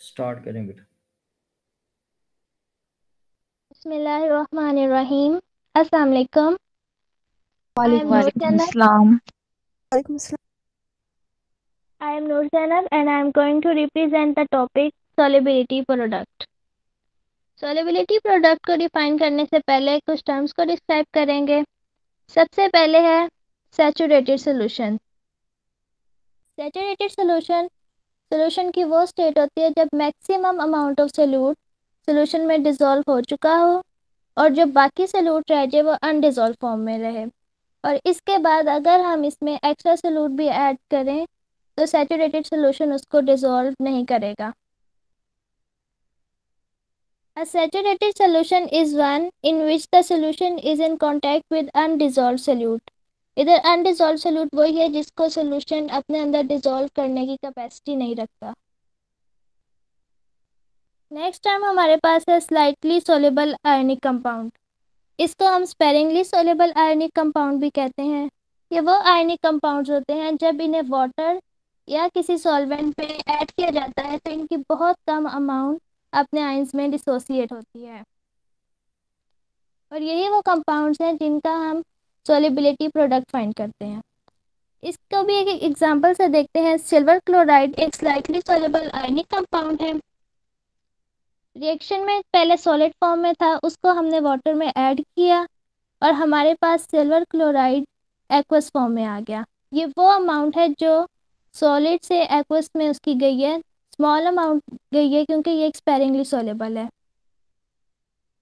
Start करें बेटा। बिस्मिल्लाहिर्रहमानिर्रहीम। अस्सलाम वालेकुम। I am वालेकुम Noor वालेकुम Zainab. अस्सलाम। I am Noor Zainab and I am going to represent the topic solubility product. Solubility product को डिफाइन करने से पहले कुछ टर्म्स को डिस्क्राइब करेंगे। सबसे पहले है saturated solution. Saturated solution solution की वो स्टेट होती है जब maximum amount of solute solution में डिसॉल्व हो चुका हो और जो बाकी सोल्यूट रह जाए वो अनडिसॉल्व फॉर्म में रहे। और इसके बाद अगर हम इसमें एक्स्ट्रा सोल्यूट भी ऐड करें तो सैचुरेटेड सॉल्यूशन उसको डिसॉल्व नहीं करेगा। A saturated solution is one in which the solution is in contact with undissolved solute. इधर अनडिसॉल्व सोल्यूट वही है जिसको सोल्यूशन अपने अंदर डिसॉल्व करने की कैपेसिटी नहीं रखता। नेक्स्ट टर्म हमारे पास है स्लाइटली सोल्यूबल आयनिक कंपाउंड। इसको हम स्पेरिंगली सोल्यूबल आयनिक कंपाउंड भी कहते हैं। ये वो आयनिक कंपाउंड्स होते हैं जब इन्हें वाटर या किसी सॉल्वेंट पे ऐड किया जाता है तो इनकी बहुत कम अमाउंट अपने आयंस में डिसोसिएट होती है और यही वो कंपाउंड्स हैं जिनका हम सोल्युबिलिटी प्रोडक्ट फाइंड करते हैं। इसको भी एक एग्जांपल से देखते हैं। सिल्वर क्लोराइड एक स्लाइटली सोल्युबल आयनिक कंपाउंड है। रिएक्शन में पहले सॉलिड फॉर्म में था, उसको हमने वाटर में ऐड किया और हमारे पास सिल्वर क्लोराइड एक्वस फॉर्म में आ गया। ये वो अमाउंट है जो सॉलिड से एक्वस में उसकी गई है, स्मॉल अमाउंट गई है क्योंकि ये एक्सपेरिंगली सोलेबल है।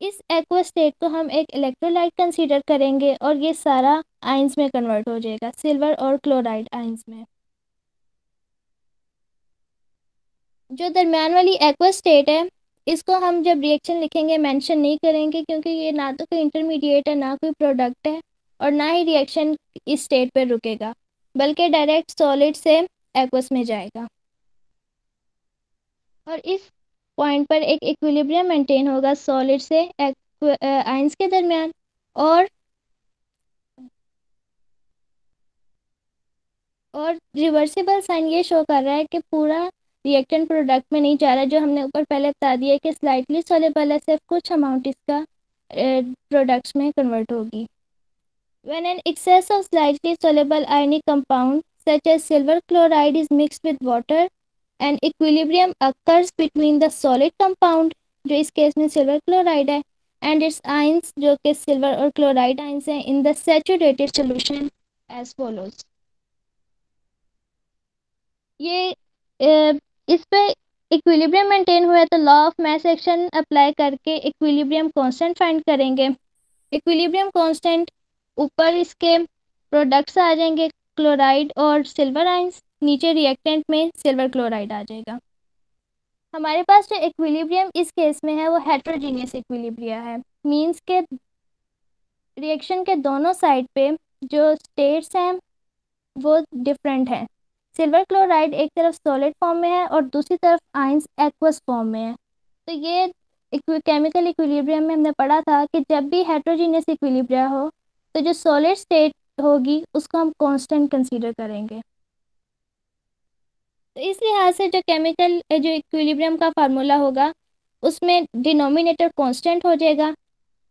इस एक्वस स्टेट को हम एक इलेक्ट्रोलाइट कंसीडर करेंगे और ये सारा आयंस में कन्वर्ट हो जाएगा, सिल्वर और क्लोराइड आयंस में। जो दरमियान वाली एक्वस स्टेट है इसको हम जब रिएक्शन लिखेंगे मेंशन नहीं करेंगे क्योंकि ये ना तो कोई इंटरमीडिएट है ना कोई प्रोडक्ट है और ना ही रिएक्शन इस स्टेट पर रुकेगा बल्कि डायरेक्ट सॉलिड से एक्वस में जाएगा और इस पॉइंट पर एक इक्विलिब्रियम मेंटेन होगा सॉलिड से आयंस के दरमियान। और रिवर्सिबल साइन ये शो कर रहा है कि पूरा रिएक्टेंट प्रोडक्ट में नहीं जा रहा है, जो हमने ऊपर पहले बता दिया कि स्लाइटली सोलेबल है, सिर्फ कुछ अमाउंट इसका प्रोडक्ट्स में कन्वर्ट होगी। When an excess of slightly soluble ionic compound such as silver chloride is mixed with water, an equilibrium occurs between the solid compound, जो इस केस में सिल्वर क्लोराइड है, and its ions, जो कि silver और chloride ions हैं, in the saturated solution as follows. ये इस पे इक्विलिब्रियम मेंटेन हुआ है तो law of mass action apply करके इक्विलिब्रियम कांस्टेंट फाइंड करेंगे। इक्विलिब्रियम कांस्टेंट ऊपर इसके प्रोडक्ट्स आ जाएंगे क्लोराइड और सिल्वर आयंस, नीचे रिएक्टेंट में सिल्वर क्लोराइड आ जाएगा। हमारे पास जो इक्विलिब्रियम इस केस में है वो हेट्रोजीनियस इक्विलिब्रिया है, मींस के रिएक्शन के दोनों साइड पे जो स्टेट्स हैं वो डिफरेंट हैं। सिल्वर क्लोराइड एक तरफ सॉलिड फॉर्म में है और दूसरी तरफ आयंस एक्वस फॉर्म में है। तो ये केमिकल इक्विलिब्रियम में हमने पढ़ा था कि जब भी हेट्रोजीनियस इक्विलिब्रिया हो तो जो सॉलिड स्टेट होगी उसको हम कांस्टेंट कंसीडर करेंगे। तो इस लिहाज से जो केमिकल जो इक्विलिब्रियम का फार्मूला होगा उसमें डिनोमिनेटर कांस्टेंट हो जाएगा।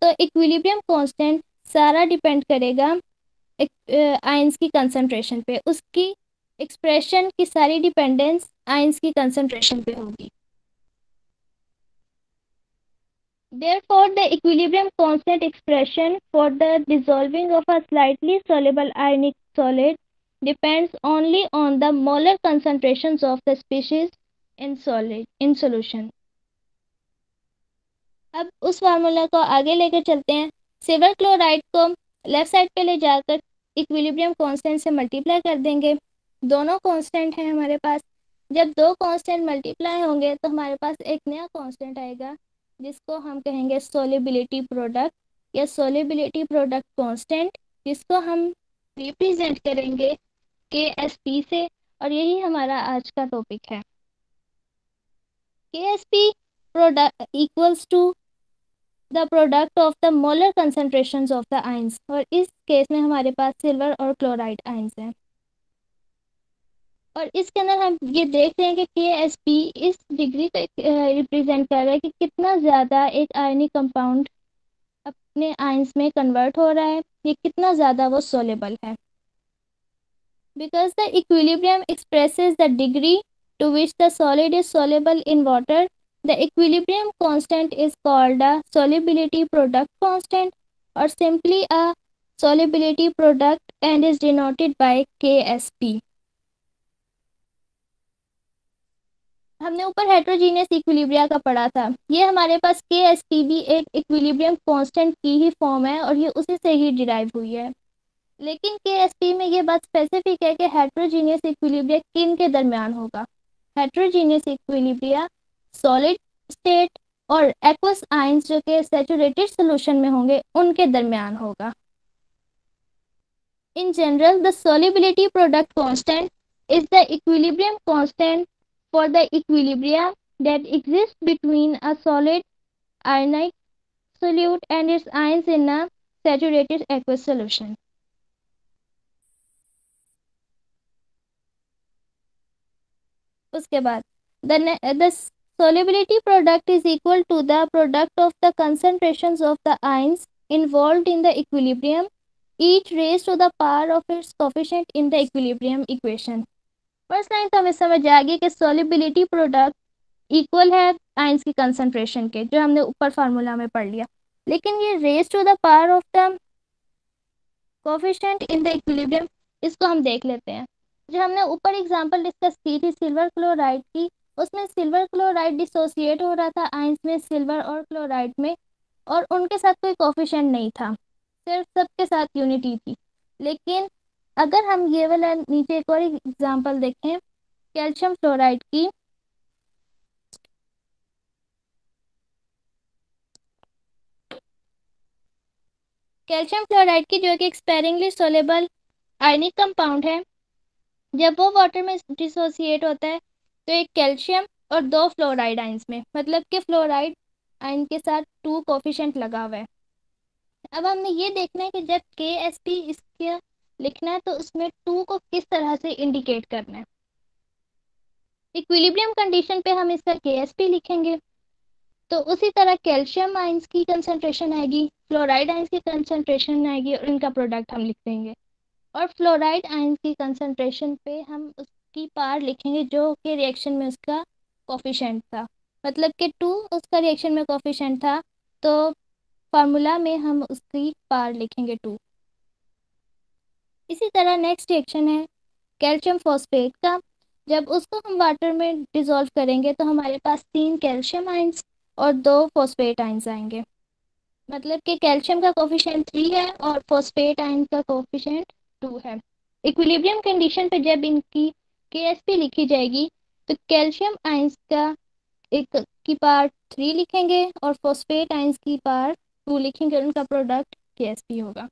तो इक्विलिब्रियम कांस्टेंट सारा डिपेंड करेगा आयंस की कंसंट्रेशन पे, उसकी एक्सप्रेशन की सारी डिपेंडेंस आयंस की कंसंट्रेशन पे होगी। Therefore, the equilibrium constant expression for the dissolving of a slightly soluble ionic solid depends only on the molar concentrations of the species in solution. अब उस फार्मूला को आगे लेकर चलते हैं। सिल्वर क्लोराइड को लेफ्ट साइड पे ले जाकर इक्विलिब्रियम कांस्टेंट से मल्टीप्लाई कर देंगे। दोनों कांस्टेंट हैं हमारे पास। जब दो कांस्टेंट मल्टीप्लाई होंगे तो हमारे पास एक नया कांस्टेंट आएगा जिसको हम कहेंगे सोल्युबिलिटी प्रोडक्ट या सोल्युबिलिटी प्रोडक्ट कांस्टेंट, जिसको हम रिप्रेजेंट करेंगे KSP से। और यही हमारा आज का टॉपिक है। KSP product equals to the product of the molar concentrations of the ions, और इस केस में हमारे पास सिल्वर और क्लोराइड आयंस हैं। और इसके अंदर हम ये देख रहे हैं कि KSP इस डिग्री को रिप्रेजेंट कर रहा है कि कितना ज़्यादा एक आयनिक कंपाउंड अपने आयंस में कन्वर्ट हो रहा है, ये कितना ज़्यादा वो सोलेबल है। Because the equilibrium expresses the degree to which the solid is soluble in water, the equilibrium constant is called a solubility product constant or simply a solubility product and is denoted by KSP. हमने ऊपर heterogeneous equilibria का पढ़ा था, ये हमारे पास KSP भी एक equilibrium constant की ही फॉर्म है और ये उसी से ही डिराइव हुई है। लेकिन KSP में ये बात स्पेसिफिक है कि हेट्रोजीनियस इक्विलिब्रिया किन के दरमियान होगा। हेट्रोजीनियस इक्विलिब्रिया सॉलिड स्टेट और एक्वस आयंस जो कि सैचुरेटेड सॉल्यूशन में होंगे उनके दरमियान होगा। In general the solubility product constant is the equilibrium constant for the equilibria that exist between a solid ionic solute and its ions in a saturated aqueous solution. उसके बाद the solubility product is equal to the product of the concentrations of the ions involved in the equilibrium, each raised to the power of its coefficient in the equilibrium equation. First line तो हमें समझ आ गई कि solubility product equal है ions की concentration के, जो हमने ऊपर फार्मूला में पढ़ लिया। लेकिन ये raise to the power of the coefficient in the equilibrium, इसको हम देख लेते हैं। जो हमने ऊपर एग्जांपल डिस्कस की थी सिल्वर क्लोराइड की, उसमें सिल्वर क्लोराइड डिसोसिएट हो रहा था आयंस में सिल्वर और क्लोराइड में, और उनके साथ कोई कोफिशिएंट नहीं था, सिर्फ सबके साथ यूनिटी थी। लेकिन अगर हम ये वाला नीचे एक और एग्जांपल देखें कैल्शियम फ्लोराइड की, कैल्शियम फ्लोराइड की जो कि एक स्पेरिंगली सोलेबल आयनिक कंपाउंड है, जब वो वाटर में डिसोसिएट होता है तो एक कैल्शियम और दो फ्लोराइड आयंस में, मतलब कि फ्लोराइड आयन के साथ 2 कोफिशिएंट लगा हुआ है। अब हमने ये देखना है कि जब KSP इसके लिखना है तो उसमें 2 को किस तरह से इंडिकेट करना है। इक्विलिब्रियम कंडीशन पे हम इसका KSP लिखेंगे, तो उसी तरह कैल्शियम आयंस की कंसंट्रेशन आएगी, फ्लोराइड आयंस की कंसंट्रेशन आएगी और इनका प्रोडक्ट हम लिख देंगे। और फ्लोराइड आयंस की कंसंट्रेशन पे हम उसकी पार लिखेंगे जो कि रिएक्शन में उसका कोफिशिएंट था, मतलब कि 2 उसका रिएक्शन में कोफिशिएंट था, तो फार्मूला में हम उसकी पार लिखेंगे 2। इसी तरह नेक्स्ट रिएक्शन है कैल्शियम फॉस्फेट का, जब उसको हम वाटर में डिसॉल्व करेंगे तो हमारे पास 3 कैल्शियम आयंस और 2 फॉस्फेट आयंस आएंगे, मतलब कि कैल्शियम का कोफिशिएंट 3 है और फॉस्फेट आयन का कोफिशिएंट 2 है। इक्विलिब्रियम कंडीशन पे जब इनकी KSP लिखी जाएगी तो कैल्शियम आयंस का एक की पार 3 लिखेंगे और फॉस्फेट आयंस की पार 2 लिखेंगे, उनका प्रोडक्ट KSP होगा।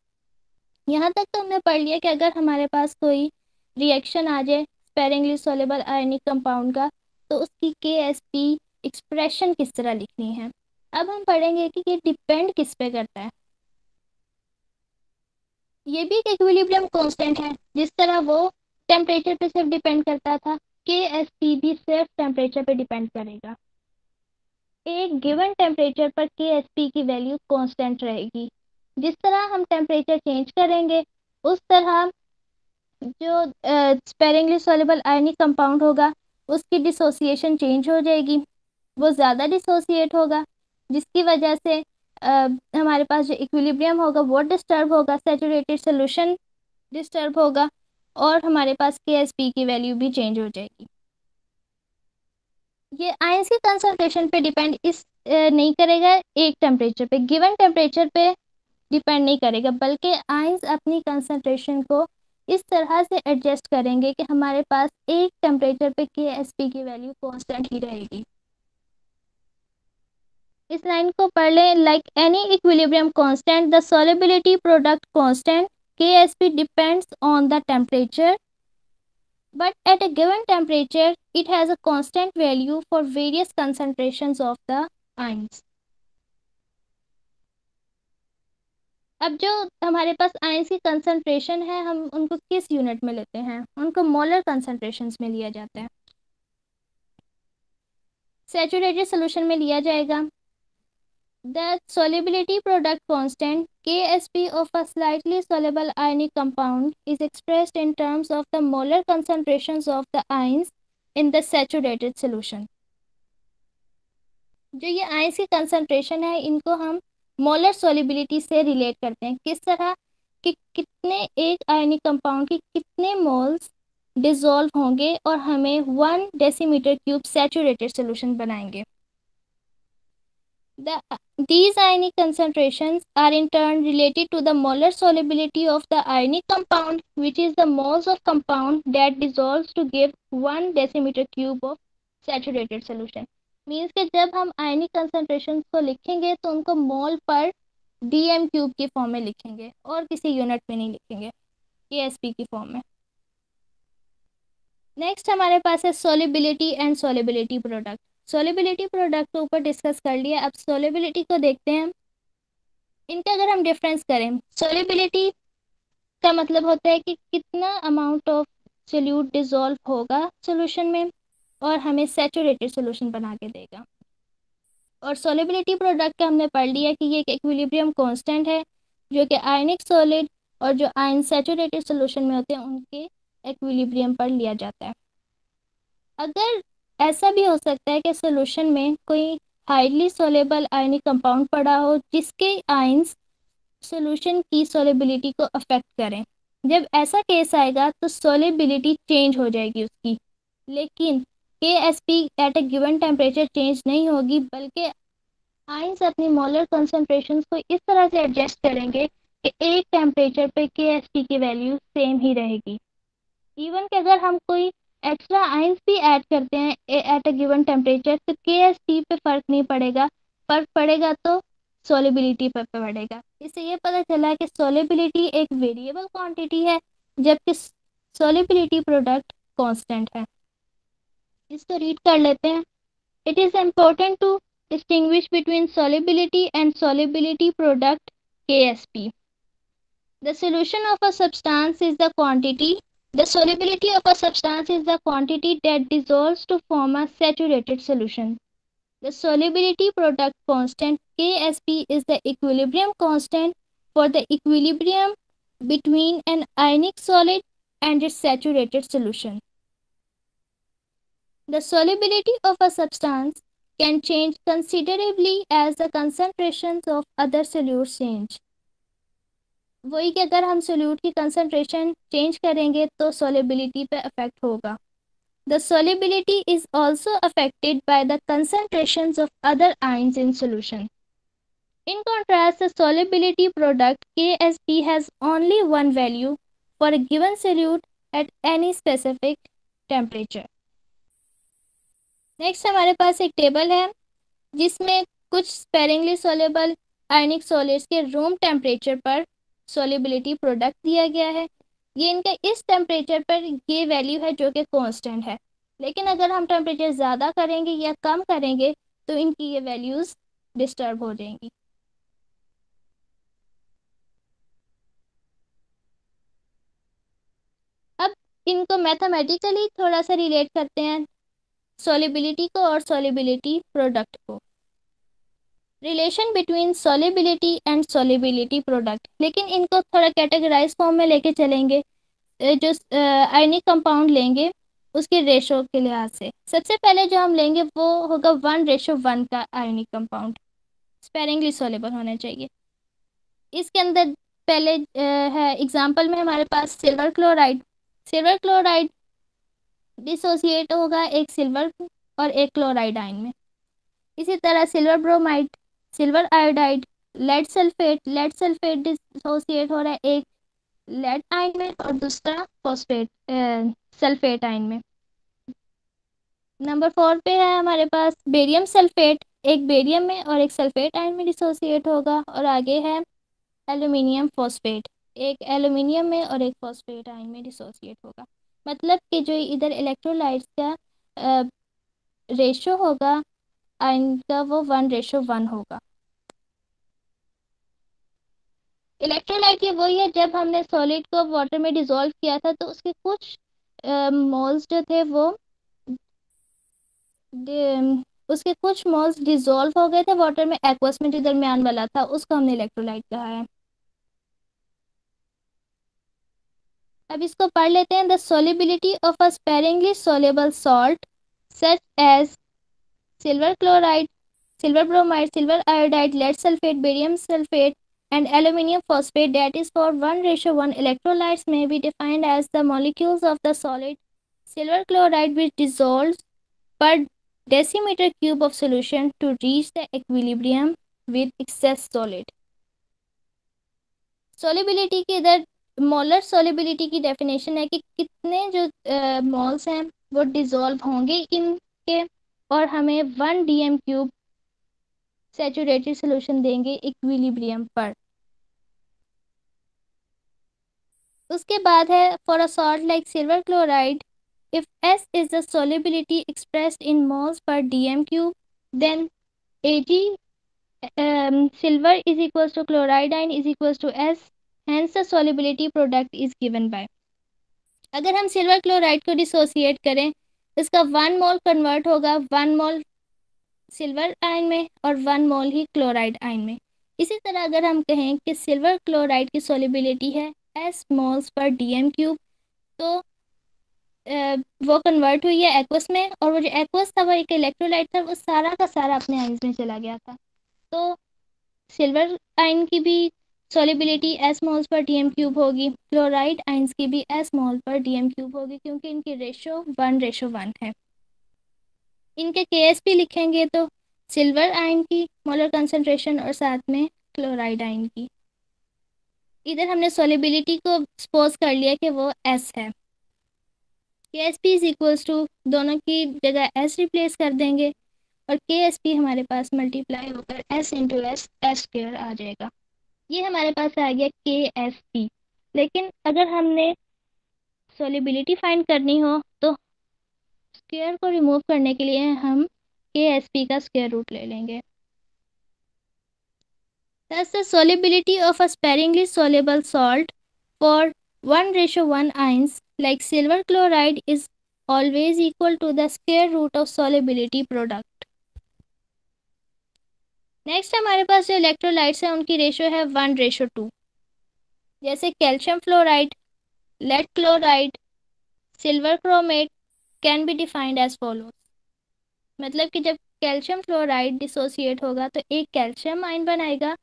यहाँ तक तो हमने पढ़ लिया कि अगर हमारे पास कोई रिएक्शन आ जाए स्पेरिंगली सोलेबल आयनिक कंपाउंड का तो उसकी KSP एक्सप्रेशन किस तरह लिखनी है। अब हम पढ़ेंगे कि ये डिपेंड किस पे करता है। ये भी एक इक्विलिब्रियम कांस्टेंट है, जिस तरह वो टेम्परेचर पे सिर्फ डिपेंड करता था, KSP भी सिर्फ टेम्परेचर पे डिपेंड करेगा। एक गिवन टेम्परेचर पर KSP की वैल्यू कांस्टेंट रहेगी। जिस तरह हम टेम्परेचर चेंज करेंगे उस तरह जो स्पेरिंगली सॉल्युबल आयनिक कंपाउंड होगा उसकी डिसोसिएशन चेंज हो जाएगी, वो ज़्यादा डिसोसिएट होगा, जिसकी वजह से हमारे पास जो इक्विलिब्रियम होगा वो डिस्टर्ब होगा, सैचुरेटेड सोल्यूशन डिस्टर्ब होगा और हमारे पास KSP की वैल्यू भी चेंज हो जाएगी। ये आयंस की कंसंट्रेशन पे डिपेंड नहीं करेगा, एक टेम्परेचर पे गिवन टेम्परेचर पे डिपेंड नहीं करेगा, बल्कि आयंस अपनी कंसंट्रेशन को इस तरह से एडजस्ट करेंगे कि हमारे पास एक टेम्परेचर पे KSP की वैल्यू कांस्टेंट ही रहेगी। इस लाइन को पढ़ लें, like any equilibrium constant the solubility product constant KSP depends on the temperature, but at a given temperature it has a constant value for various concentrations of the ions. अब जो हमारे पास ions की concentration है, हम उनको किस unit में लेते हैं? उनको मोलर कंसंट्रेशंस में लिया जाता है। सैचुरेटेड सोल्यूशन में लिया जाएगा। The solubility product constant Ksp of a slightly soluble ionic compound is expressed in terms of the molar concentrations of the ions in the saturated solution। जो ये आयंस की कंसंट्रेशन है, इनको हम मोलर सोलिबिलिटी से रिलेट करते हैं। किस तरह कि कितने एक आयनिक कंपाउंड के कितने मोल्स डिसॉल्व होंगे और हमें 1 डेसीमीटर क्यूब सैचुरेटेड सोल्यूशन बनाएंगे। These ionic concentrations are in turn related to the molar solubility of the ionic compound, which is the moles of compound that dissolves to give 1 decimetre cube of saturated solution। Means कि जब हम आयनिक concentration को लिखेंगे तो उनको मोल पर dm³ की form में लिखेंगे और किसी यूनिट में नहीं लिखेंगे, Ksp की फॉर्म में। नेक्स्ट हमारे पास है solubility and solubility product. Solubility product को ऊपर डिस्कस कर लिया, अब सोलिबिलिटी को देखते हैं। इनका अगर हम डिफरेंस करें, सोलिबिलिटी का मतलब होता है कि कितना अमाउंट ऑफ सोल्यूट डिसॉल्व होगा सॉल्यूशन में और हमें सैचुरेटेड सॉल्यूशन बना के देगा। और सोलिबिलिटी प्रोडक्ट का हमने पढ़ लिया कि ये एक इक्विलिब्रियम कांस्टेंट है जो कि आयनिक सॉलिड और जो आयन सैचुरेटेड सॉल्यूशन में होते हैं उनके इक्विलिब्रियम पर लिया जाता है। अगर ऐसा भी हो सकता है कि सॉल्यूशन में कोई हाईली सोलेबल आयनिक कंपाउंड पड़ा हो जिसके आयंस सॉल्यूशन की सोलेबिलिटी को अफेक्ट करें। जब ऐसा केस आएगा तो सोलेबिलिटी चेंज हो जाएगी उसकी, लेकिन Ksp एट ए गिवन टेम्परेचर चेंज नहीं होगी, बल्कि आयंस अपनी मोलर कंसंट्रेशंस को इस तरह से एडजस्ट करेंगे कि एक टेम्परेचर पे Ksp की वैल्यू सेम ही रहेगी। इवन कि अगर हम कोई एक्स्ट्रा आयंस भी ऐड करते हैं एट अ गिवन टेम्परेचर तो Ksp पे फर्क नहीं पड़ेगा, फर्क पड़ेगा तो सोलिबिलिटी पर पड़ेगा। इससे ये पता चला कि सोलिबिलिटी एक वेरिएबल क्वांटिटी है जबकि सोलिबिलिटी प्रोडक्ट कांस्टेंट है। इसको रीड कर लेते हैं। It is important to distinguish between solubility and solubility product Ksp। The solution of a substance is the quantity. The solubility of a substance is the quantity that dissolves to form a saturated solution. The solubility product constant Ksp is the equilibrium constant for the equilibrium between an ionic solid and its saturated solution. The solubility of a substance can change considerably as the concentrations of other solutes change. वही कि अगर हम solute की concentration change करेंगे तो solubility पे affect होगा। The solubility is also affected by the concentrations of other ions in solution. In contrast, the solubility product Ksp has only one value for a given solute at any specific temperature. Next हमारे पास एक table है जिसमें कुछ sparingly soluble आयनिक solids के room temperature पर solubility product दिया गया है। ये इनका इस टेम्परेचर पर ये वैल्यू है जो कि कांस्टेंट है, लेकिन अगर हम टेम्परेचर ज़्यादा करेंगे या कम करेंगे तो इनकी ये वैल्यूज़ डिस्टर्ब हो जाएंगी। अब इनको मैथमेटिकली थोड़ा सा रिलेट करते हैं, सोलिबिलिटी को और सोलिबिलिटी प्रोडक्ट को। Relation between solubility and solubility product, लेकिन इनको थोड़ा कैटेगराइज फॉर्म में लेके चलेंगे। जो आयनिक कंपाउंड लेंगे उसके रेशो के लिहाज से सबसे पहले जो हम लेंगे वो होगा 1:1 का आयनिक कंपाउंड, स्पेरिंगली सोलेबल होना चाहिए। इसके अंदर पहले है एग्जांपल में हमारे पास silver chloride. Silver chloride dissociate होगा एक सिल्वर और एक क्लोराइड आयन में। इसी तरह silver bromide, silver iodide, lead sulphate dissociate हो रहा है एक लेड आयन में और दूसरा फॉस्फेट सल्फेट आयन में। नंबर 4 पे है हमारे पास बेरियम सल्फेट, एक बेरियम में और एक सल्फेट आयन में डिसोसिएट होगा। और आगे है एल्यूमिनियम फॉस्फेट, एक एल्यूमिनियम में और एक फॉस्फेट आयन में डिसोसिएट होगा। मतलब कि जो इधर इलेक्ट्रोलाइट्स का रेशो होगा आयन का वो 1:1 होगा। इलेक्ट्रोलाइट ये वही है, जब हमने सॉलिड को वाटर में डिसॉल्व किया था तो उसके कुछ मोल्स जो थे वो उसके कुछ मोल्स डिसॉल्व हो गए थे वाटर में, एक्वस में जो दरमियान वाला था उसको हमने इलेक्ट्रोलाइट कहा है। अब इसको पढ़ लेते हैं। The solubility of a sparingly soluble salt such as silver chloride, silver bromide, silver iodide, lead sulfate, barium sulfate, and aluminium phosphate, that is for 1:1 electrolytes, may be defined as the molecules of the solid silver chloride which dissolves per decimeter cube of solution to reach the equilibrium with excess solid. Solubility की इधर molar solubility की definition है कि कितने जो moles हैं वो dissolve होंगे इनके, और हमें 1 dm³ सैचुरेटेड सोल्यूशन देंगे इक्विलिब्रियम पर। उसके बाद है for a salt like silver chloride, if S is the solubility expressed in moles per dm³, देन Ag silver is equals to chloride ion is equals to S, hence the solubility product is given by। अगर हम silver chloride को dissociate करें, इसका 1 मोल convert होगा 1 मोल silver ion में और 1 मोल ही chloride ion में। इसी तरह अगर हम कहें कि सिल्वर क्लोराइड की सोलिबिलिटी है S मोल्स पर dm³, तो वो कन्वर्ट हुई है एक्वस में, और वो जो एक्वस था वो एक इलेक्ट्रोलाइट था, वो सारा का सारा अपने आयंस में चला गया था। तो सिल्वर आयन की भी solubility S moles per dm³ होगी, क्लोराइड आयंस की भी S मोल पर dm³ होगी, क्योंकि इनकी रेशो 1:1 है। इनके KSP लिखेंगे तो सिल्वर आयन की मोलर कंसंट्रेशन और साथ में क्लोराइड आयन की। इधर हमने सोलिबिलिटी को सपोज कर लिया कि वो S है। KSP इज इक्वल्स टू, दोनों की जगह S रिप्लेस कर देंगे और KSP हमारे पास मल्टीप्लाई होकर S इंटू S S² आ जाएगा। ये हमारे पास आ गया KSP। लेकिन अगर हमने सोलिबिलिटी फाइंड करनी हो तो स्क्वायर को रिमूव करने के लिए हम KSP का स्क्वायर रूट ले लेंगे। Thus the solubility of a sparingly soluble salt for 1:1 ions like silver chloride is always equal to the square root of solubility product। Next हमारे पास जो इलेक्ट्रोलाइट्स हैं उनकी रेशो है 1:2। जैसे calcium fluoride, lead chloride, silver chromate can be defined as follows. मतलब कि जब calcium fluoride dissociate होगा तो एक कैल्शियम आयन बनाएगा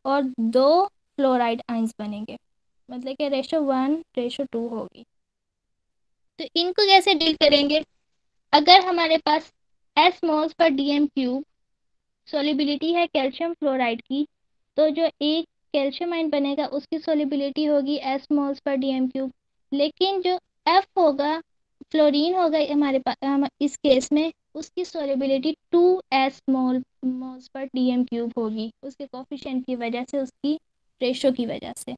और 2 फ्लोराइड आयंस बनेंगे, मतलब कि रेशो 1:2 होगी। तो इनको कैसे डील करेंगे? अगर हमारे पास S moles per dm³ solubility है कैल्शियम फ्लोराइड की, तो जो एक कैल्शियम आयन बनेगा उसकी सोलिबिलिटी होगी S मोल्स पर dm³। लेकिन जो F होगा, फ्लोरीन होगा हमारे पास इस केस में, उसकी solubility 2S moles per dm³ होगी, उसके कोफिशिएंट की वजह से, उसकी रेशो की वजह से।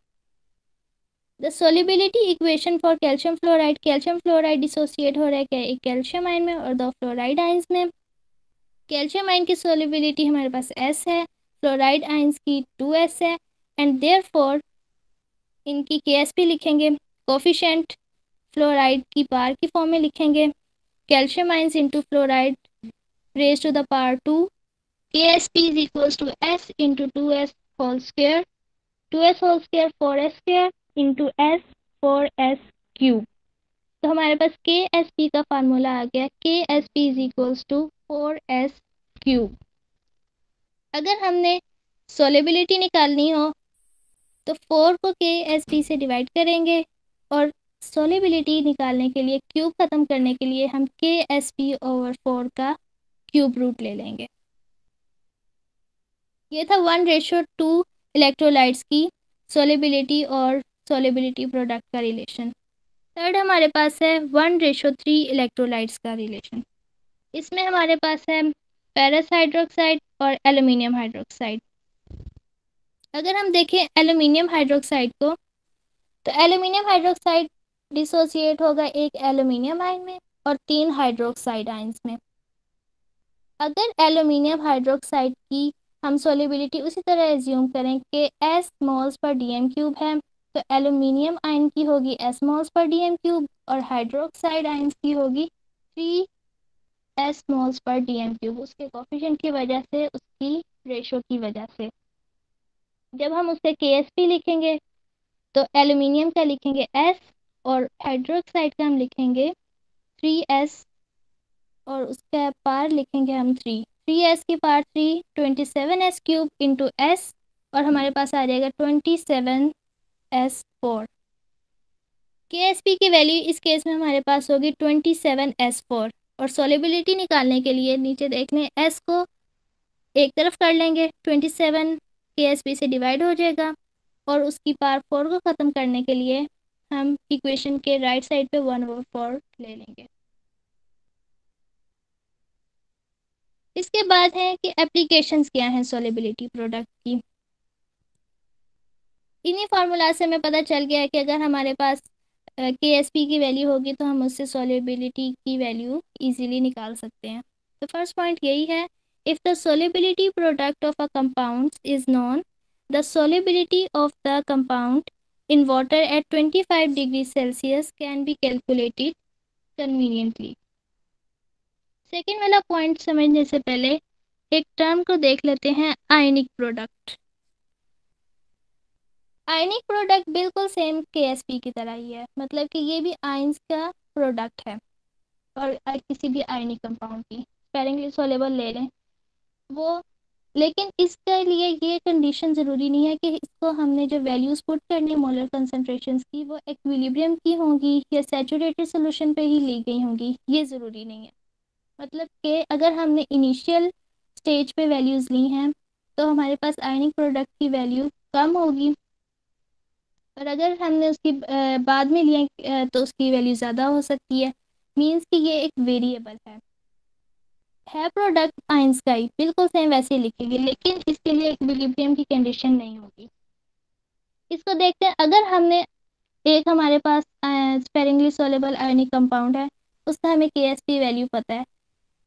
The solubility equation for calcium fluoride dissociate हो रहा है एक कैल्शियम आयन में और 2 फ्लोराइड आयंस में। कैल्शियम आयन की सोलिबिलिटी हमारे पास S है, फ्लोराइड आयंस की 2S है, एंड देयरफॉर इनकी KSP लिखेंगे, कोफिशिएंट फ्लोराइड की पावर की फॉर्म में लिखेंगे, calcium ions into fluoride raise to the power 2, KSP is equals to S into 2S whole square, 2S whole square 4S² into S 4S³। तो हमारे पास KSP का formula आ गया, KSP is equals to 4S³। अगर हमने solubility निकालनी हो तो 4 को KSP से डिवाइड करेंगे और सोलिबिलिटी निकालने के लिए, क्यूब ख़त्म करने के लिए हम KSP/4 का क्यूब रूट ले लेंगे। ये था 1:2 इलेक्ट्रोलाइट्स की सोलिबिलिटी और सोलिबिलिटी प्रोडक्ट का रिलेशन। थर्ड हमारे पास है 1:3 इलेक्ट्रोलाइट्स का रिलेशन। इसमें हमारे पास है फेरस हाइड्रोक्साइड और एल्यूमिनियम हाइड्रोक्साइड। अगर हम देखें एल्यूमिनियम हाइड्रोक्साइड को, तो एल्यूमिनियम हाइड्रोक्साइड डिसोसिएट होगा एक एल्यूमिनियम आयन में और 3 हाइड्रोक्साइड आयंस में। अगर एल्यूमिनियम हाइड्रोक्साइड की हम सोलिबिलिटी उसी तरह एज्यूम करें कि एस मोल्स पर डीएम क्यूब है, तो एल्यूमिनियम आयन की होगी एस मोल्स पर डीएम क्यूब और हाइड्रोक्साइड आयन की होगी 3 एस मोल्स पर डीएम क्यूब, उसके कोफिशिएंट की वजह से, उसकी रेशो की वजह से। जब हम उससे केएसपी लिखेंगे तो एल्यूमिनियम का लिखेंगे एस और हाइड्रोक्साइड का हम लिखेंगे 3s और उसका पार लिखेंगे हम 3 की पार 27s³ इंटू एस और हमारे पास आ जाएगा 27s4। केएसपी की वैल्यू इस केस में हमारे पास होगी 27s4 और सोलिबिलिटी निकालने के लिए नीचे देख लें एस को एक तरफ कर लेंगे, 27 केएसपी से डिवाइड हो जाएगा और उसकी पावर 4 को ख़त्म करने के लिए हम इक्वेशन के राइट साइड पे 1/4 ले लेंगे। इसके बाद है कि एप्लीकेशंस क्या हैं सोलिबिलिटी प्रोडक्ट की। इन्हीं फार्मूला से हमें पता चल गया है कि अगर हमारे पास केएसपी की वैल्यू होगी तो हम उससे सोलिबिलिटी की वैल्यू इजीली निकाल सकते हैं। तो फर्स्ट पॉइंट यही है, if the solubility product of a compound is non, the solubility of the compound in water at 25 degrees Celsius can be calculated conveniently। Second वाला पॉइंट समझने से पहले एक टर्म को देख लेते हैं, आयनिक प्रोडक्ट। आयनिक प्रोडक्ट बिल्कुल सेम केएसपी की तरह ही है, मतलब कि ये भी आयंस का प्रोडक्ट है और किसी भी आयनिक कंपाउंड की स्पेरिंगली सोलेबल ले लें वो, लेकिन इसके लिए ये कंडीशन ज़रूरी नहीं है कि इसको हमने जो वैल्यूज़ पुट करनी मोलर कंसनट्रेशंस की वो इक्विलिब्रियम की होंगी या सैचुरेटेड सोल्यूशन पे ही ली गई होंगी, ये ज़रूरी नहीं है। मतलब कि अगर हमने इनिशियल स्टेज पे वैल्यूज़ ली हैं तो हमारे पास आयनिक प्रोडक्ट की वैल्यू कम होगी और अगर हमने उसकी बाद में लिए तो उसकी वैल्यू ज़्यादा हो सकती है। मीन्स कि ये एक वेरिएबल है प्रोडक्ट आयंस का ही, बिल्कुल सेम वैसे ही लिखेंगे, लेकिन इसके लिए इक्विलिब्रियम की कंडीशन नहीं होगी। इसको देखते हैं, अगर हमने एक हमारे पास स्पेरिंगली सोलेबल आयनिक कंपाउंड है, उसका हमें केएसपी वैल्यू पता है,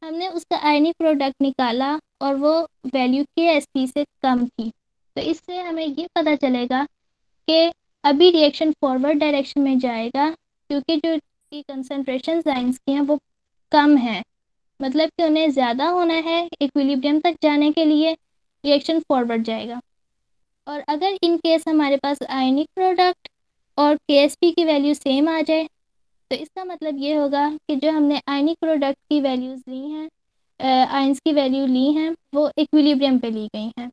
हमने उसका आयनिक प्रोडक्ट निकाला और वो वैल्यू केएसपी से कम थी, तो इससे हमें ये पता चलेगा कि अभी रिएक्शन फॉरवर्ड डायरेक्शन में जाएगा क्योंकि जो की कंसनट्रेशन आयंस की हैं वो कम है, मतलब कि उन्हें ज़्यादा होना है इक्विलिब्रियम तक जाने के लिए, रिएक्शन फॉरवर्ड जाएगा। और अगर इन केस हमारे पास आयनिक प्रोडक्ट और केएसपी की वैल्यू सेम आ जाए तो इसका मतलब ये होगा कि जो हमने आयनिक प्रोडक्ट की वैल्यूज़ ली हैं, आयंस की वैल्यू ली हैं, वो इक्विलिब्रियम पे ली गई हैं।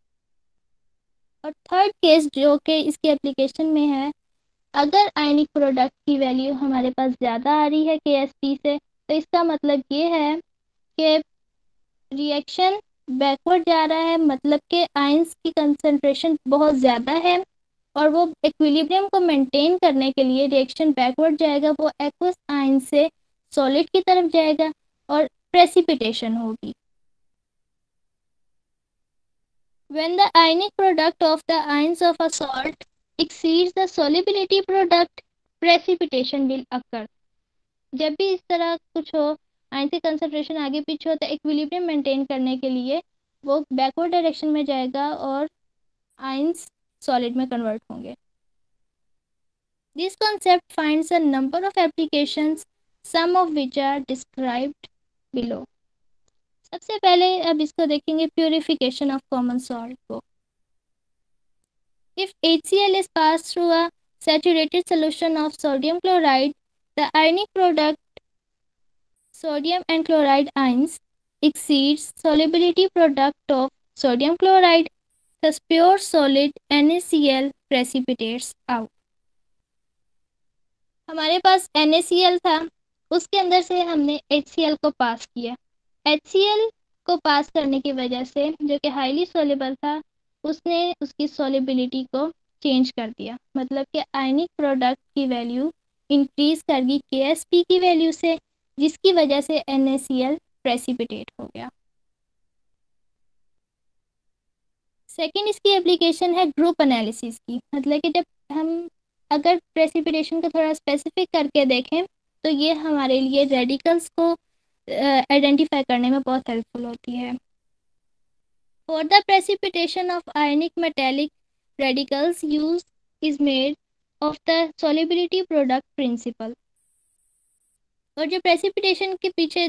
और थर्ड केस जो कि इसकी एप्लीकेशन में है, अगर आयनिक प्रोडक्ट की वैल्यू हमारे पास ज़्यादा आ रही है केएसपी से, तो इसका मतलब ये है कि रिएक्शन बैकवर्ड जा रहा है, मतलब कि आयंस की कंसंट्रेशन बहुत ज़्यादा है और वो इक्विलिब्रियम को मेंटेन करने के लिए रिएक्शन बैकवर्ड जाएगा, वो एक्वस आयन से सॉलिड की तरफ जाएगा और प्रेसिपिटेशन होगी। When the ionic product of the ions of a salt exceeds the solubility product, precipitation will occur। जब भी इस तरह कुछ हो, आयन की कंसंट्रेशन आगे पीछे हो, तो इक्विलिब्रियम मेंटेन करने के लिए वो बैकवर्ड डायरेक्शन में जाएगा और आयंस सॉलिड में कन्वर्ट होंगे। This concept finds a number of applications, some of which are described below। सबसे पहले अब इसको देखेंगे प्यूरिफिकेशन ऑफ कॉमन सॉल्ट को। If HCl is passed through a saturated solution of sodium chloride, the ionic product sodium and chloride ions exceeds solubility product of sodium chloride, thus pure solid NaCl precipitates out। हमारे पास NaCl था, उसके अंदर से हमने HCl को पास किया, HCl को पास करने की वजह से जो कि हाईली सोलेबल था, उसने उसकी सोलिबिलिटी को चेंज कर दिया, मतलब कि आयनिक प्रोडक्ट की वैल्यू इंक्रीज कर गई केएसपी की वैल्यू से, जिसकी वजह से NaCl प्रेसिपिटेट हो गया। सेकेंड इसकी एप्लीकेशन है ग्रुप एनालिसिस की, मतलब कि जब हम अगर प्रेसिपिटेशन को थोड़ा स्पेसिफिक करके देखें तो ये हमारे लिए रेडिकल्स को आइडेंटिफाई करने में बहुत हेल्पफुल होती है। For the precipitation of ionic metallic radicals, use is made of the solubility product principle. और जो प्रेसिपिटेशन के पीछे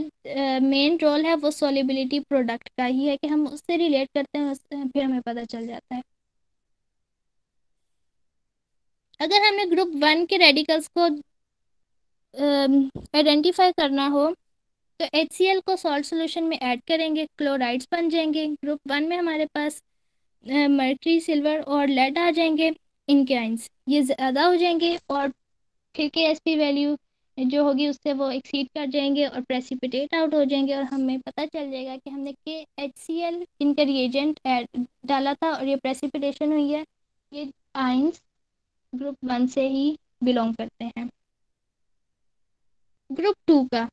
मेन रोल है वो सॉल्युबिलिटी प्रोडक्ट का ही है कि हम उससे रिलेट करते हैं, फिर हमें पता चल जाता है। अगर हमें ग्रुप 1 के रेडिकल्स को आइडेंटिफाई करना हो तो HCl को सॉल्ट सोल्यूशन में ऐड करेंगे, क्लोराइड्स बन जाएंगे। ग्रुप 1 में हमारे पास मर्करी, सिल्वर और लेड आ जाएंगे, इनके आइंस ये ज़्यादा हो जाएंगे और फिर KSP वैल्यू जो होगी उससे वो एक्सीड कर जाएंगे और प्रेसिपिटेट आउट हो जाएंगे और हमें पता चल जाएगा कि हमने HCl इनका रिएजेंट डाला था और ये प्रेसिपिटेशन हुई है। ये आइंस ग्रुप 1 से ही बिलोंग करते हैं। ग्रुप 2 का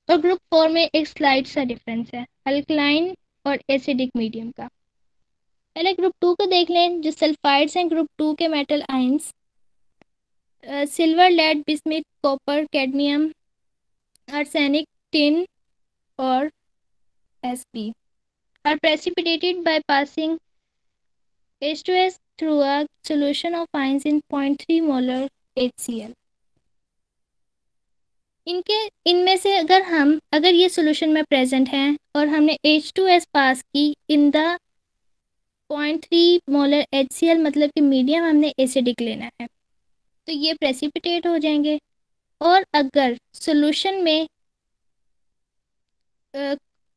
और ग्रुप 4 में एक स्लाइड सा डिफरेंस है अल्कलाइन और एसिडिक मीडियम का। पहले ग्रुप 2 को देख लें। जो सल्फाइड्स हैं ग्रुप 2 के metal ions silver, lead, bismuth, copper, cadmium, arsenic, tin और Sp are precipitated by passing H2S through a solution of ions in 0.3 molar HCl. इनमें से अगर ये सोल्यूशन में प्रेजेंट हैं और हमने H2S पास की इन द 0.3 मोलर HCl, मतलब कि मीडियम हमने एसिडिक लेना है, तो ये प्रेसिपिटेट हो जाएंगे। और अगर सोल्यूशन में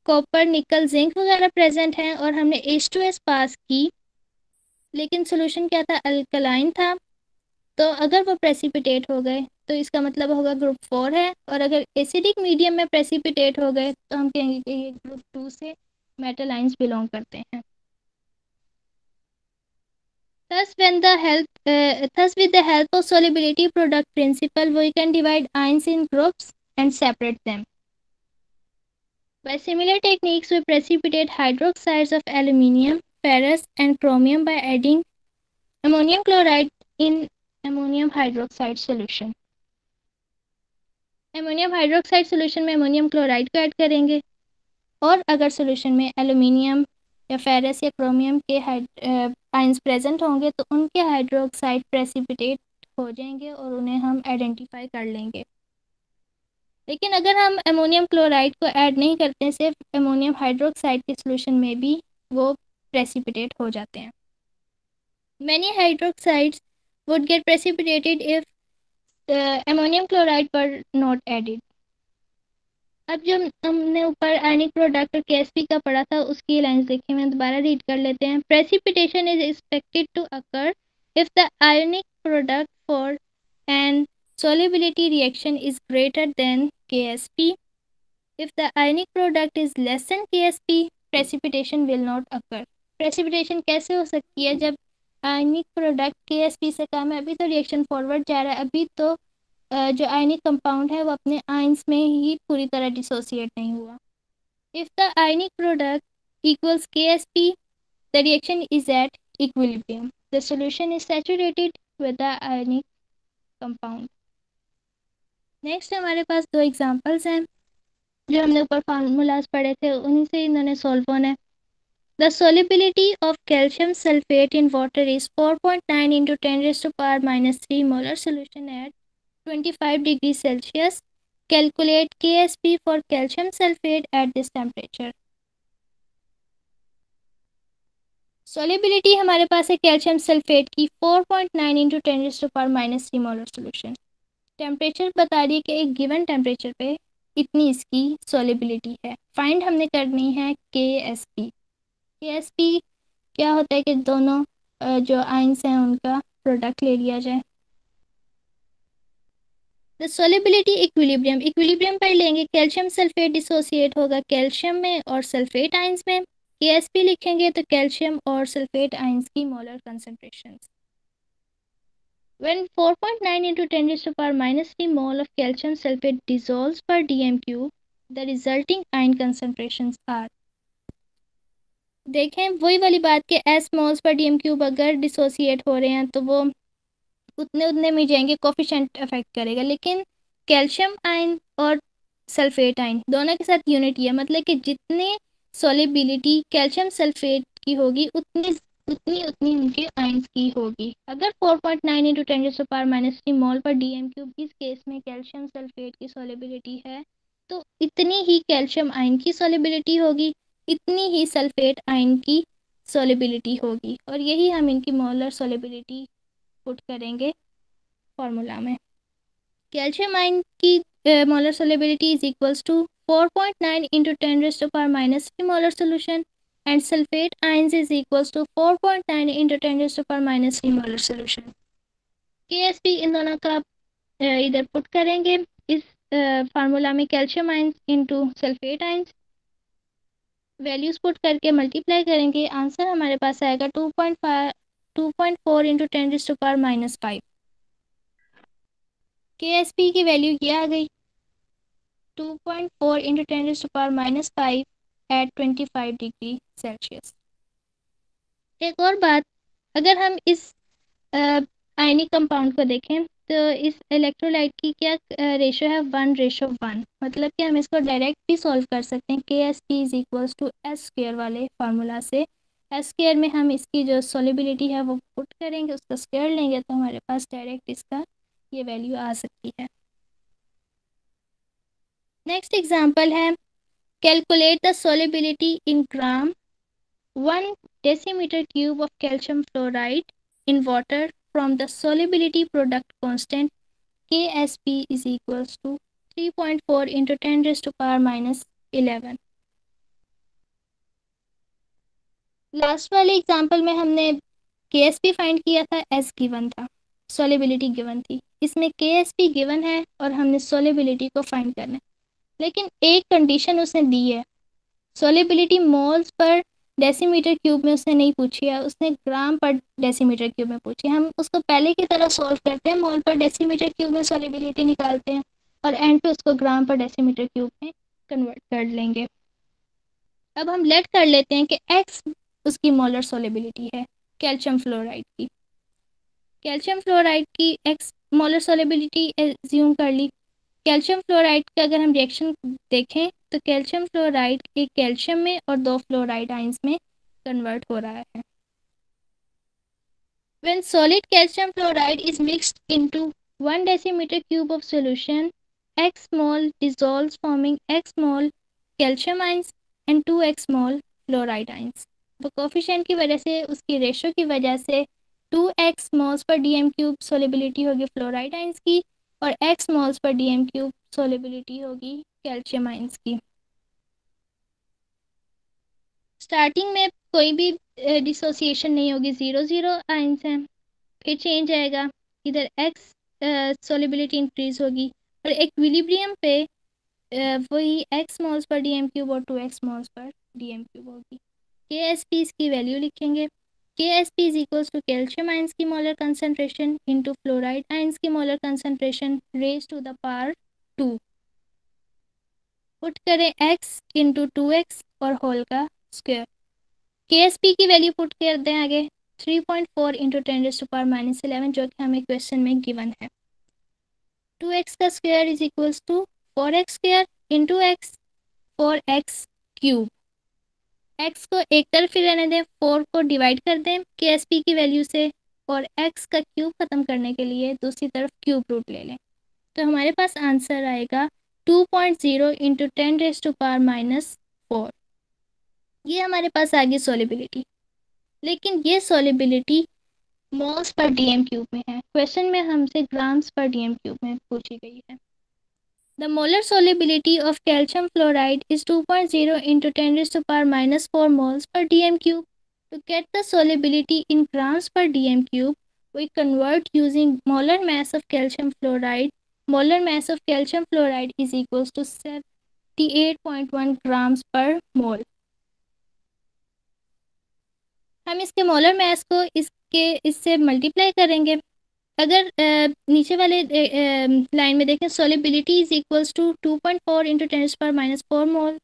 कॉपर, निकल, जिंक वगैरह प्रेजेंट हैं और हमने H2S पास की लेकिन सोल्यूशन क्या था, अल्कलाइन था, तो अगर वो प्रेसिपिटेट हो गए तो इसका मतलब होगा ग्रुप 4 है। और अगर एसिडिक मीडियम में प्रेसिपिटेट हो गए तो हम कहेंगे कि ये ग्रुप 2 से मेटल आइंस बिलोंग करते हैं। Thus with the help of solubility product principle, we can divide ions in groups and separate them. By similar techniques, we precipitate hydroxides of aluminium, ferrous, and chromium by adding ammonium chloride in ammonium hydroxide solution. Ammonium hydroxide solution में ammonium chloride को add करेंगे और अगर solution में aluminium या ferrous या chromium के ions present होंगे तो उनके हाइड्रोक्साइड प्रेसिपिटेट हो जाएंगे और उन्हें हम आइडेंटिफाई कर लेंगे। लेकिन अगर हम अमोनियम क्लोराइड को ऐड नहीं करते, सिर्फ अमोनियम हाइड्रोक्साइड के सोल्यूशन में भी वो प्रेसिपिटेट हो जाते हैं। Many hydroxides would get precipitated if ammonium chloride पर नॉट एडिड। अब जो हमने ऊपर आयनिक प्रोडक्ट और KSP का पढ़ा था उसकी लाइंस देखिए, मैं दोबारा रीड कर लेते हैं। Precipitation is expected to occur if the ionic product for an solubility reaction is greater than KSP. If the ionic product is less than KSP, precipitation will not occur. Precipitation कैसे हो सकती है जब ionic product KSP से कम है? अभी तो reaction forward जा रहा है, अभी तो जो आयनिक कंपाउंड है वो अपने आयंस में ही पूरी तरह डिसोसिएट नहीं हुआ। If the ionic product equals KSP, the reaction is at equilibrium, the solution is saturated with the ionic compound. Next हमारे पास दो एग्जांपल्स हैं जो हमने ऊपर फार्मूलाज पढ़े थे, उन्हीं से इन्होंने सॉल्व होना है। The solubility of calcium sulfate in water is 4.9 into 10 raised to power minus 3 molar solution at 25 degrees Celsius. Calculate KSP for calcium sulfate at this temperature. Solubility हमारे पास है कैल्शियम सल्फेट की 4.9 into 10 raised to power minus 3 molar solution. Temperature बता रही है कि एक given temperature पे इतनी इसकी सॉल्युबिलिटी है। फाइंड हमने करनी है KSP। KSP क्या होता है कि दोनों जो आयंस हैं उनका प्रोडक्ट ले लिया जाए। द सॉल्युबिलिटी इक्विलिब्रियम, इक्विलिब्रियम पर लेंगे, कैल्शियम सल्फेट डिसोसिएट होगा कैल्शियम में और सल्फेट आयंस में। KSP लिखेंगे तो कैल्शियम और सल्फेट आयंस की molar concentrations. When 4.9 into 10 raised to power minus 3 mole of calcium sulfate dissolves per dm³, the resulting ion concentrations are। देखें वही वाली बात कि S moles per dm³ अगर डिसोसिएट हो रहे हैं तो वो उतने में जाएंगे, कोफिशिएंट अफेक्ट करेगा। लेकिन कैल्शियम आयन और सल्फेट आयन दोनों के साथ यूनिटी है, मतलब कि जितने सॉल्युबिलिटी कैल्शियम सल्फेट की होगी उतनी उतनी उतनी उनके आयंस की होगी। अगर 4.9 इंटू 10⁻³ मोल पर डीएम क्यूब इस केस में कैल्शियम सल्फेट की सॉलिबिलिटी है, तो इतनी ही कैल्शियम आयन की सॉलिबिलिटी होगी, इतनी ही सल्फेट आयन की सॉलिबिलिटी होगी, और यही हम इनकी मोलर सॉलिबिलिटी पुट करेंगे फॉर्मूला में। कैल्शियम आयन की molar solubility is equals to 4.9 into 10⁻³ molar solution and sulfate ions is equals to 4.9 into 10⁻³ molar solution। KSP इन दोनों का इधर पुट करेंगे इस फार्मूला में, calcium ions into sulphate ions, values put करके मल्टीप्लाई करेंगे, आंसर हमारे पास आएगा 2.4 इंटू 10⁻⁵। KSP की वैल्यू ये आ गई 2.4 इंटू 10⁻⁵ एट 25 डिग्री सेल्सियस। एक और बात, अगर हम इस आयनिक कंपाउंड को देखें तो इस इलेक्ट्रोलाइट की क्या रेशो है, 1:1, मतलब कि हम इसको डायरेक्ट भी सॉल्व कर सकते हैं KSP is equals to S² वाले फार्मूला से। S² में हम इसकी जो सॉलिबिलिटी है वो पुट करेंगे, उसका स्क्वायर लेंगे तो हमारे पास डायरेक्ट इसका ये वैल्यू आ सकती है। नेक्स्ट एग्जांपल है, calculate the solubility in gram 1 decimeter cube of calcium fluoride in water from the solubility product constant KSP is equals to 3.4 into 10⁻⁻11। Last वाले एग्जांपल में हमने KSP फाइंड किया था, S गिवन था, solubility given थी। इसमें KSP given है और हमने solubility को फाइंड करना है, लेकिन एक कंडीशन उसने दी है, solubility moles per decimetre cube में उसने नहीं पूछी है, उसने ग्राम पर डेसीमीटर क्यूब में पूछी है। हम उसको पहले की तरह सॉल्व करते हैं, मोल पर डेसीमीटर क्यूब में सॉलिबिलिटी निकालते हैं और एंड पे उसको ग्राम पर डेसीमीटर क्यूब में कन्वर्ट कर लेंगे। अब हम लेट कर लेते हैं कि x उसकी मोलर सॉलिबिलिटी है कैल्शियम फ्लोराइड की। कैल्शियम फ्लोराइड की x मोलर सॉलिबिलिटी एज्यूम कर ली। कैल्शियम फ्लोराइड का अगर हम रिएक्शन देखें तो कैल्शियम फ्लोराइड एक कैल्शियम में और 2 फ्लोराइड आइंस में कन्वर्ट हो रहा है। When solid calcium fluoride is mixed into 1 decimeter cube of solution, x mole dissolves forming x mole calcium ions and 2x mole fluoride ions। वो कोफिशिएंट की वजह से, उसकी रेशो की वजह से 2x मोल्स पर डीएम क्यूब सोलिबिलिटी होगी फ्लोराइड आइंस की और x मोल्स पर डीएम क्यूब सोलिबिलिटी होगी कैल्शियम आइंस की। स्टार्टिंग में कोई भी डिसोसिएशन नहीं होगी, 0 आइंस हैं, फिर चेंज आएगा, इधर x सोलिबिलिटी इंक्रीज होगी और इक्विलिब्रियम पे वही x मोल्स पर डीएम क्यूब और 2x मोल्स पर डीएम क्यूब होगी। KSP इसकी वैल्यू लिखेंगे, KSP is equals to calcium ions की molar concentration into fluoride ions की molar concentration raise to the power 2। Put करें x इंटू 2x और होल का स्क्वायर। KSP की वैल्यू पुट कर दें आगे 3.4 इंटू 10⁻⁻11 जो कि हमें क्वेश्चन में गिवन है। 2x का square is equals to 4x square into x 4x cube. x को एक तरफ ही रहने दें, 4 को डिवाइड कर दें KSP की वैल्यू से और x का क्यूब ख़त्म करने के लिए दूसरी तरफ क्यूब रूट ले लें, तो हमारे पास आंसर आएगा 2.0 इंटू 10⁻⁻4। ये हमारे पास आ गई सॉलिबिलिटी, लेकिन ये सॉलिबिलिटी मोल्स पर डीएम क्यूब में है, क्वेश्चन में हमसे ग्राम्स पर डीएम क्यूब में पूछी गई है। The molar solubility of calcium fluoride is 2.0 into 10⁻⁻4 moles per dm cube. To get the solubility in grams per dm cube, we convert using molar mass of calcium fluoride. Molar mass of calcium fluoride is equals to 78.1 grams per mole. हम इसके molar mass को इससे multiply करेंगे। अगर नीचे वाले line में देखें, solubility is equals to 2.4 into 10⁻⁻4 mole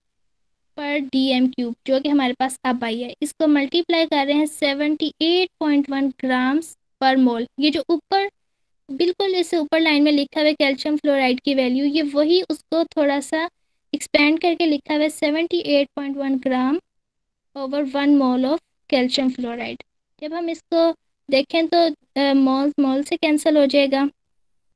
per DM cube जो कि हमारे पास अब आई है, इसको मल्टीप्लाई कर रहे हैं 78.1 ग्राम्स पर मोल। ये जो ऊपर बिल्कुल इससे ऊपर लाइन में लिखा हुआ है कैल्शियम फ्लोराइड की वैल्यू, ये वही उसको थोड़ा सा एक्सपेंड करके लिखा हुआ है 78.1 gram over 1 mole of calcium fluoride. जब हम इसको देखें तो मोल मोल से कैंसिल हो जाएगा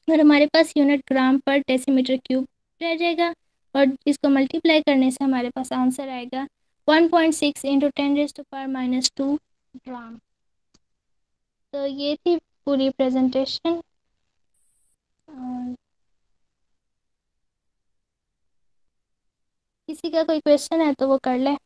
और हमारे पास यूनिट ग्राम पर डेसीमीटर क्यूब रह जाएगा, और इसको मल्टीप्लाई करने से हमारे पास आंसर आएगा 1.6 इंटू 10⁻⁻² ग्राम। तो ये थी पूरी प्रेजेंटेशन। और किसी का कोई क्वेश्चन है तो वो कर ले।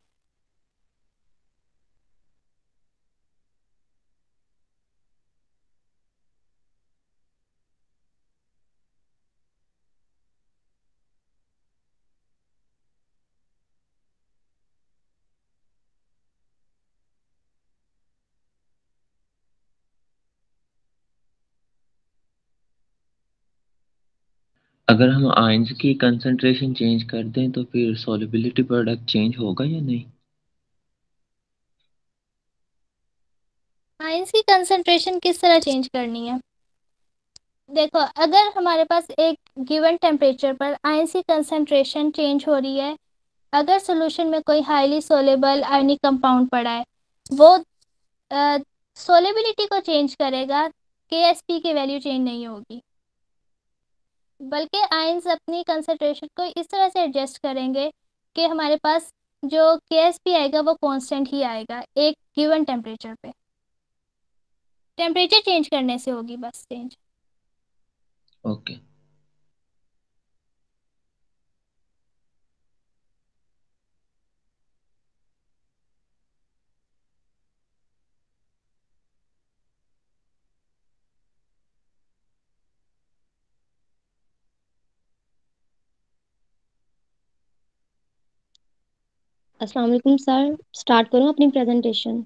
अगर हम आयंस की कंसंट्रेशन चेंज कर दें तो फिर सॉल्युबिलिटी प्रोडक्ट चेंज होगा या नहीं? आयंस की कंसंट्रेशन किस तरह चेंज करनी है? देखो, अगर हमारे पास एक गिवन टेम्परेचर पर आयंस की कंसंट्रेशन चेंज हो रही है, अगर सॉल्यूशन में कोई हाईली सोलेबल आयनिक कंपाउंड पड़ा है, वो सोलेबिलिटी को चेंज करेगा, केएसपी की वैल्यू चेंज नहीं होगी, बल्कि आयंस अपनी कंसंट्रेशन को इस तरह से एडजस्ट करेंगे कि हमारे पास जो केएसपी आएगा वो कांस्टेंट ही आएगा एक गिवन टेम्परेचर पे। टेम्परेचर चेंज करने से होगी बस चेंज। ओके। अस्सलाम वालेकुम सर, स्टार्ट करूँ अपनी प्रेजेंटेशन?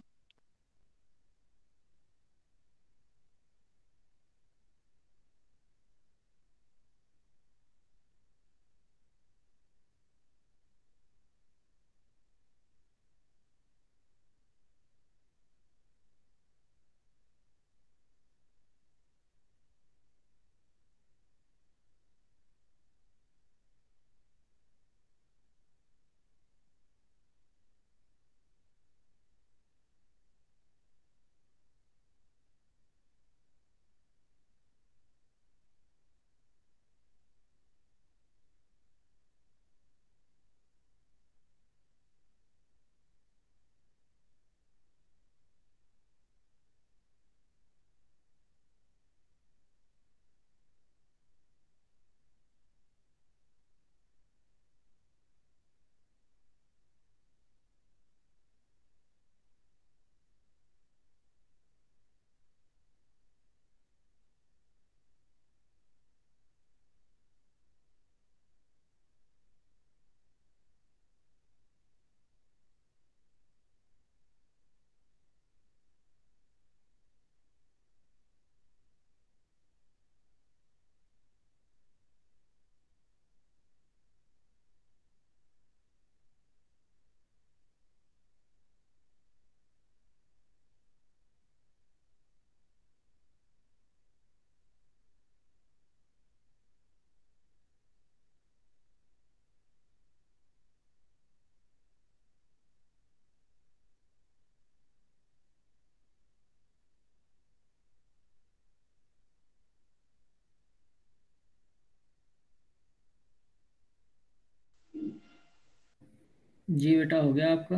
जी बेटा, हो गया आपका?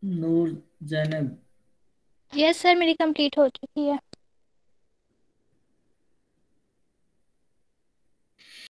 नूर जैनब। यस सर, मेरी कंप्लीट हो चुकी है।